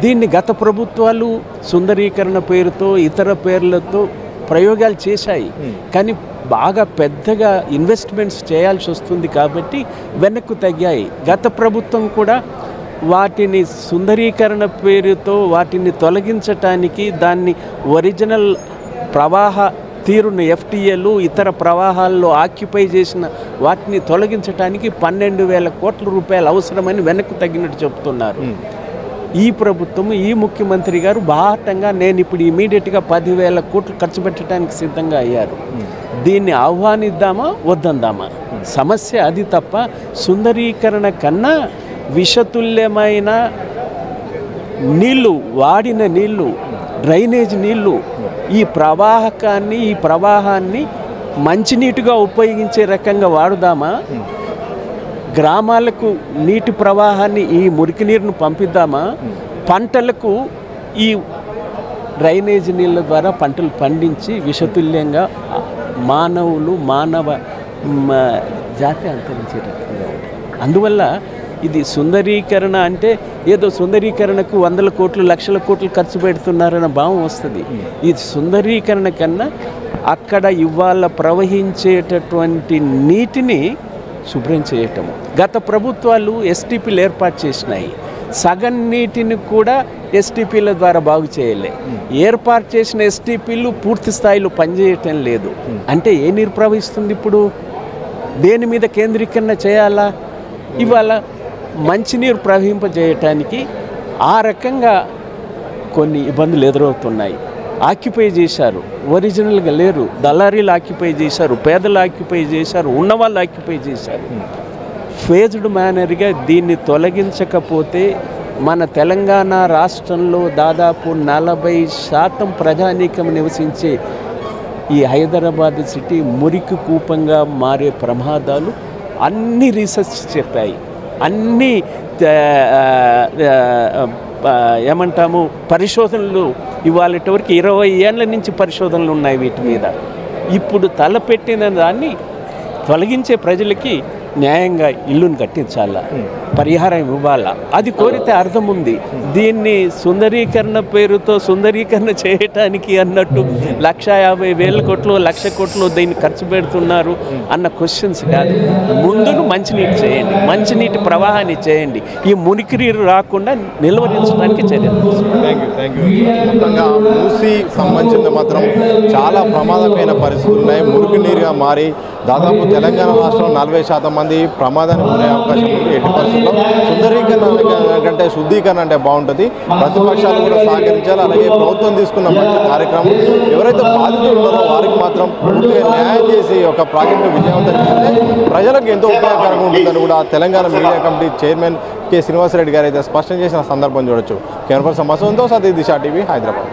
దీన్ని గత ప్రభుత్వాలు సుందరీకరణ పేరుతో ఇతర పేర్లతో ప్రయోగాలు చేశాయి, కానీ బాగా పెద్దగా ఇన్వెస్ట్మెంట్స్ చేయాల్సి వస్తుంది కాబట్టి వెనక్కు తగ్గాయి. గత ప్రభుత్వం కూడా వాటిని సుందరీకరణ పేరుతో వాటిని తొలగించటానికి దాన్ని ఒరిజినల్ ప్రవాహ తీరును ఎఫ్టీఏలు ఇతర ప్రవాహాల్లో ఆక్యుపై చేసిన వాటిని తొలగించడానికి 12,000 కోట్ల రూపాయలు అవసరమని వెనక్కు తగ్గినట్టు చెప్తున్నారు. ఈ ప్రభుత్వం ఈ ముఖ్యమంత్రి గారు బాహటంగా నేను ఇప్పుడు ఇమీడియట్గా 10,000 కోట్లు ఖర్చు పెట్టడానికి సిద్ధంగా అయ్యారు. దీన్ని ఆహ్వానిద్దామా వద్దందామా? సమస్య అది తప్ప సుందరీకరణ కన్నా విషతుల్యమైన నీళ్లు, వాడిన నీళ్లు, డ్రైనేజ్ నీళ్లు, ఈ ప్రవాహాన్ని మంచినీటిగా ఉపయోగించే రకంగా వాడుదామా? గ్రామాలకు నీటి ప్రవాహాన్ని ఈ మురికి నీరును పంపిద్దామా? పంటలకు ఈ డ్రైనేజ్ నీళ్ళ ద్వారా పంటలు పండించి విషతుల్యంగా మానవ జాతి అంతరించే రకంగా ఉంటుంది. అందువల్ల ఇది సుందరీకరణ అంటే ఏదో సుందరీకరణకు 100 కోట్లు 1,00,000 కోట్లు ఖర్చు పెడుతున్నారన్న భావం వస్తుంది. ఇది సుందరీకరణ కన్నా అక్కడ ఇవాళ ప్రవహించేటటువంటి నీటిని శుభ్రం చేయటము. గత ప్రభుత్వాలు ఎస్టీపీలు ఏర్పాటు చేసినాయి, సగం నీటిని కూడా ఎస్టీపీల ద్వారా బాగు చేయలే. ఏర్పాటు చేసిన ఎస్టీపీలు పూర్తి స్థాయిలో పనిచేయటం లేదు. అంటే ఏ నీరు ప్రవహిస్తుంది? ఇప్పుడు దేని మీద కేంద్రీకరణ చేయాలా? ఇవాళ మంచినీరు ప్రవహింపజేయటానికి ఆ రకంగా కొన్ని ఇబ్బందులు ఎదురవుతున్నాయి. ఆక్యుపై చేశారు, ఒరిజినల్గా లేరు. దళారీలు ఆక్యుపై చేశారు, పేదలు ఆక్యుపై చేశారు, ఉన్నవాళ్ళు ఆక్యుపై చేశారు. ఫేజ్డ్ మేనర్గా దీన్ని తొలగించకపోతే మన తెలంగాణ రాష్ట్రంలో దాదాపు 40% ప్రజానీకం నివసించే ఈ హైదరాబాద్ సిటీ మురికి కూపంగా మారే ప్రమాదాలు అన్ని రీసెర్చ్ చెప్పాయి. అన్ని ఏమంటాము పరిశోధనలు ఇవాళటి వరకు 20 ఏళ్ళ నుంచి పరిశోధనలు ఉన్నాయి వీటి మీద. ఇప్పుడు తలపెట్టిన దాన్ని తొలగించే ప్రజలకి న్యాయంగా ఇల్లును కట్టించాలా, పరిహారం ఇవ్వాలా, అది కోరితే అర్థం ఉంది. దీన్ని సుందరీకరణ పేరుతో సుందరీకరణ చేయటానికి అన్నట్టు 1,50,000 కోట్లు 1,00,000 కోట్లు దీన్ని ఖర్చు పెడుతున్నారు అన్న క్వశ్చన్స్ కాదు. ముందును మంచినీటి చేయండి, మంచినీటి ప్రవాహాన్ని చేయండి, ఈ మురికి నీరు రాకుండా నిలువరించడానికి చర్యలు. మొత్తంగా మూసి సంబంధించిన మాత్రం చాలా ప్రమాదమైన పరిస్థితులు ఉన్నాయి. మురికి నీరుగా మారి దాదాపు తెలంగాణ రాష్ట్రంలో 40% మంది ప్రమాదానికి గురే అవకాశం ఉంది. ఎట్టి పరిస్థితుల్లో సుందరీకరణ కంటే శుద్ధీకరణ అంటే బాగుంటుంది. ప్రతిపక్షాలు కూడా సహకరించాలి. అలాగే ప్రభుత్వం తీసుకున్న మంచి కార్యక్రమం ఎవరైతే బాధితులు ఉన్నారో వారికి మాత్రం పూర్తిగా న్యాయం చేసి ఒక ప్రాజెక్టు విజయవంతం చేస్తే ప్రజలకు ఎంతో ఉపయోగకరంగా ఉంటుందని కూడా Telangana media committee chairman K. Srinivasa Reddy గారు అయితే స్పష్టం చేసిన సందర్భం చూడొచ్చు. కెమెరా పర్సన్ మసూద్తో సతీష్, దిశ టీవీ, హైదరాబాద్.